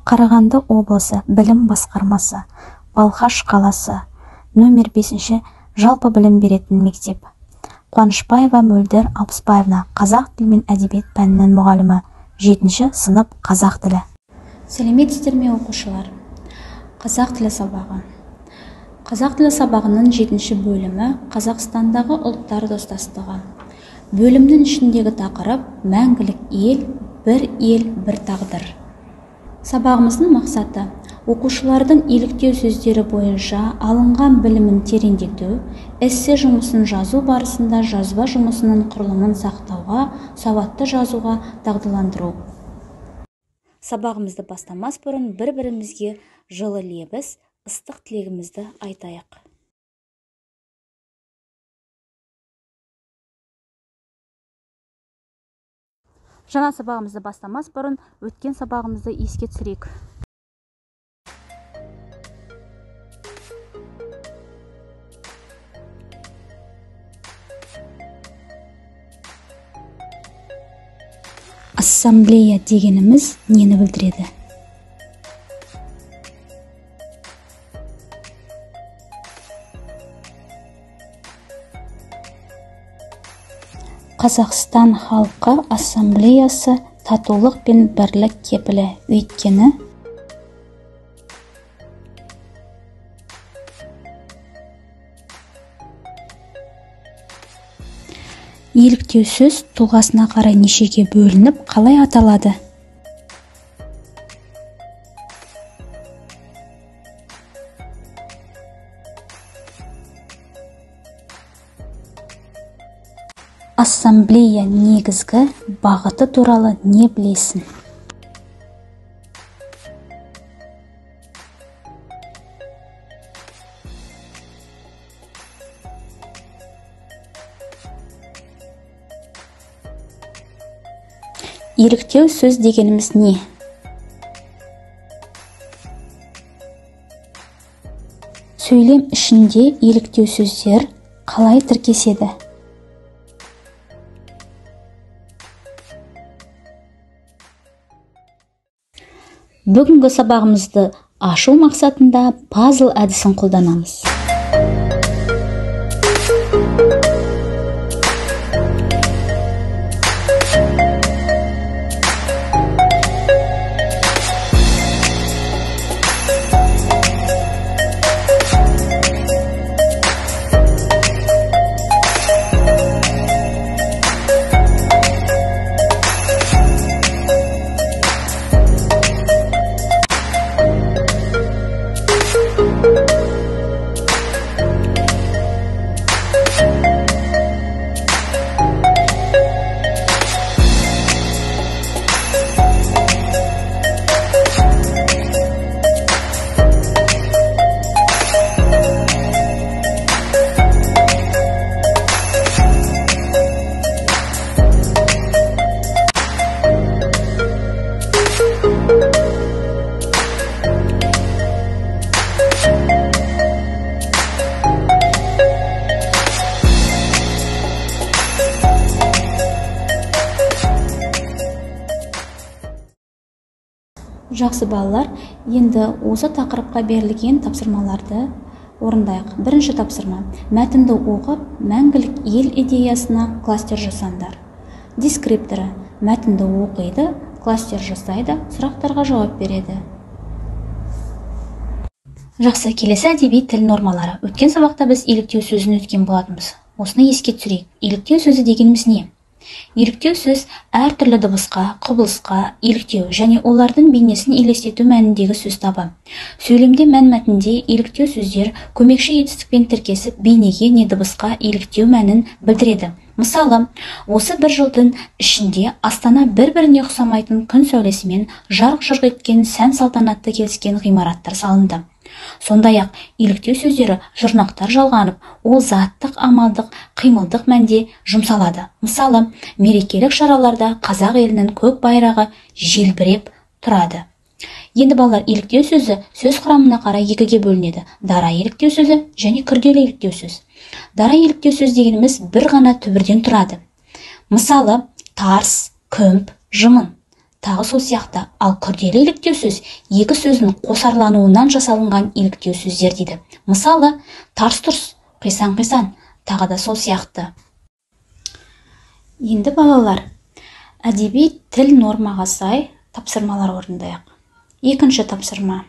Қарағанды облысы білім басқармасы, Балқаш қаласы, номер 5 жалпы білім беретін мектеп. Қуанышбаева Мөлдір Алпысбаевна, қазақ тілі мен әдебиет пәнінің мұғалімі, 7 сынып қазақ тілі. Сәлеметсіздер ме оқушылар? Қазақ тілі сабағы. Қазақ тілі сабағының 7 бөлімі Қазақстандағы ұлттар достастығы. Бөлімнің ішіндегі тақырып мәңгілік ел, бір тағдыр. Сабағымыздың мақсаты оқушылардың еліктеу сөздері бойынша алынған білімін тереңдету, эссе жұмысын жазу барысында жазба жұмысының құрылымын сақтауға, сауатты жазуға дағдыландыру. Сабағымызды бастамас бұрын бір-бірімізге жылы лебіз, ыстық тілегімізді айтайық. Жаңа сабағымызды бастамас бұрын өткен сабағымызды еске түсірейік. Ассамблея дегеніміз нені білдіреді? Қазақстан халқы ассамблеясы татулық пен бірлік кепілі, өйткені еліктеу сөз тұлғасына қарай нешеге бөлініп, қалай аталады? Ассамблея негізгі бағыты туралы не білесің? Еліктеу сөз дегеніміз не? Сөйлем ішінде еліктеу сөздер қалай тіркеседі? Бүгінгі сабағымызды ашу мақсатында пазл әдісін қолданамыз. Жақсы балалар, енді осы тақырыпқа берілген тапсырмаларды орындайық. Бірінші тапсырма. Мәтінді оқып, мәңгілік ел идеясына кластер жасаңдар. Дескрипторы. Мәтінді оқиды, кластер жасайды, сұрақтарға жауап береді. Жақсы, келесі әдеби тіл нормалары. Өткен сабақта біз еліктеу сөзін өткен болатынбыз. Осыны еске түсірейік. Еліктеу сөзі дегеніміз не? Еліктеу сөз әртүрлі дыбысқа, құбылысқа, еліктеу және олардың бейнесін елестету мәніндегі сөз табы. Сөйлемде мәнмәтінде еліктеу сөздер көмекші етістікпен тіркесіп, бейнеге не дыбысқа еліктеу мәнін білдіреді. Мысалы, осы бір жылдың ішінде Астана бір-біріне ұқсамайтын күн сәулесімен жарқ-жұрқ еткен сән салтанатты келіскен ғимараттар салынды. Сондай-ақ еліктеу сөздері жұрнақтар жалғанып, ол заттық, амалдық, қимылдық мәнде жұмсалады. Мысалы, мерекелік шараларда қазақ елінің көк байрағы желбіреп тұрады. Енді балалар, еліктеу сөзі сөз құрамына қарай екіге бөлінеді. Дара еліктеу сөзі және күрделі еліктеу сөз. Дара еліктеу сөз дегеніміз бір ғана түбірден тұрады. Мысалы, тарс, күмп, жымын. тағы сол сияқты. Ал күрделі иліктеу сөз екі сөздің қосарлануынан жасалынған иліктеу сөздер дейді. Мысалы, тарс-тұрс, қисан-қисан, тағы да сол сияқты. Енді балалар, әдеби тіл нормаға сай тапсырмалар орындайық. Екінші тапсырма.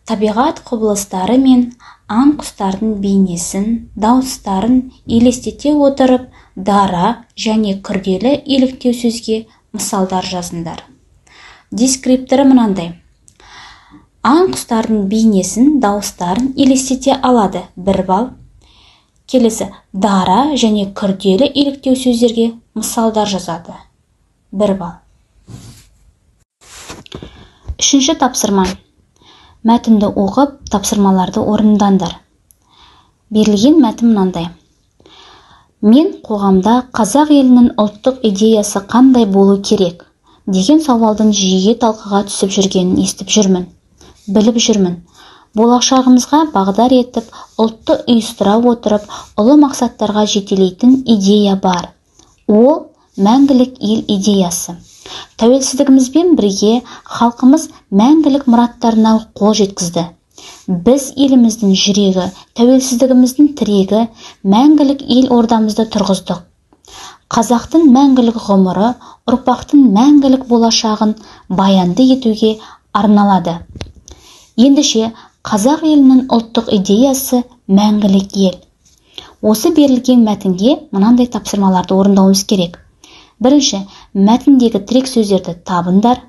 Табиғат құбылыстары мен аң құстардың бейнесін, дауыстарын елестете отырып, дара және күрделі иліктеу сөзге мысалдар жазыңдар. Дескрипторы мынандай. Аң құстардың бейнесін, дауыстарын елестете алады, 1 балл. Келесі, дара және күрделі иліктеу сөздерге мысалдар жазады, 1 балл. Үшінші тапсырма. Мәтінді оқып, тапсырмаларды орындаңдар. Берілген мәтін мынандай. Мен қоғамда қазақ елінің ұлттық идеясы қандай болу керек деген сауалдың жиі талқыға түсіп жүргенін естіп жүрмін. Біліп жүрмін. Болашағымызға бағдар етіп, ұлтты ұйыстыра отырып, ұлы мақсаттарға жетелейтін идея бар. Ол мәңгілік ел идеясы. Тәуелсіздігімізбен бірге халқымыз мәңгілік мұраттарына қол жеткізді. Біз еліміздің жүрегі, тәуелсіздігіміздің тірегі, мәңгілік ел ордамызды тұрғыздық. Қазақтың мәңгілік ғұмыры, ұрпақтың мәңгілік болашағын баянды етуге арналады. Ендеше, қазақ елінің ұлттық идеясы мәңгілік ел. Осы берілген мәтінге мынандай тапсырмаларды орындауымыз керек. Бірінші, мәтіндегі тірек сөздерді табыңдар.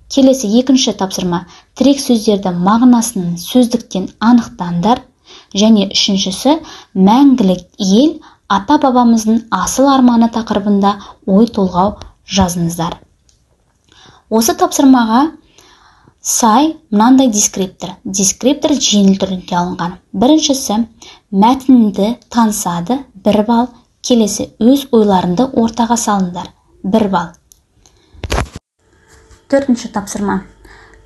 Келесі екінші тапсырма, тірек сөздерді мағынасының сөздіктен анықтаңдар. Және үшіншісі, мәңгілік ел ата-бабамыздың асыл арманы тақырыбында ой толғау жазыңыздар. Осы тапсырмаға сай мынандай дескриптор. Дескриптор жеңіл түрінде алынған. Біріншісі, мәтінді танысады, 1 балл. Келесі, өз ойларында ортаға салыңдар, 1 балл. Төртінші тапсырма.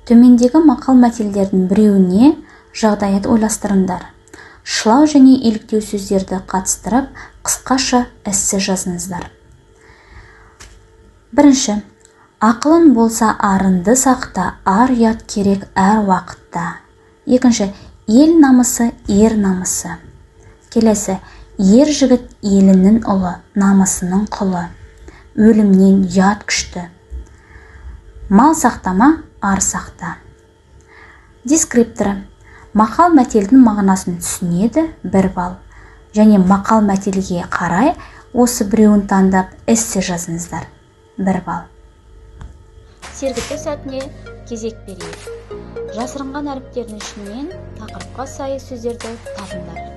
Төмендегі мақал-мәтелдердің біреуіне жағдаят ойластырыңдар. Шылау және иліктеу сөздерді қатыстырып, қысқаша эссе жазыңыздар. Бірінші. Ақылың болса арынды сақта, ар ұят керек әр уақытта. Екінші. Ел намысы, ер намысы. Келесі. Ер жігіт елінің ұлы, намысының құлы. Өлімнен ұят күшті. Мал сақтама, ар сақта. Дескрипторы. Мақал мәтелдің мағынасын түсінеді, 1 балл. Және мақал мәтелге қарай осы біреуін таңдап эссе жазыңыздар, 1 балл. Сергіту сәтіне кезек берейік. Жасырынған әріптердің ішінен тақырыпқа сай сөздерді табыңдар.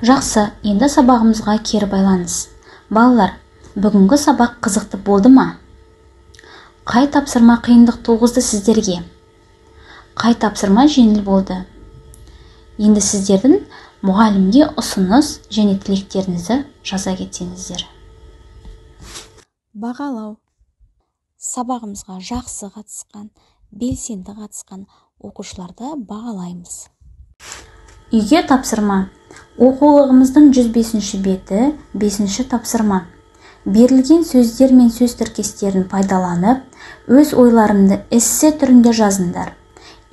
Жақсы, енді сабағымызға кері байланыс. Балалар, бүгінгі сабақ қызықты болды ма? Қай тапсырма қиындық туғызды сіздерге? Қай тапсырма жеңіл болды? Енді сіздердің мұғалімге ұсыныс және тілектеріңізді жаза кетсеңіздер. Бағалау. Сабағымызға жақсы қатысқан, белсенді қатысқан оқушыларды бағалаймыз. Үйге тапсырма. Оқулығымыздың 105-ші беті, 5-ші тапсырма. Берілген сөздер мен сөз тіркестерін пайдаланып, өз ойларыңды эссе түрінде жазыңдар.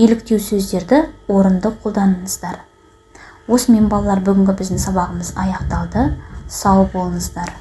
Иліктеу сөздерді орынды қолданыңыздар. Осымен балалар, бүгінгі біздің сабағымыз аяқталды. Сау болыңыздар.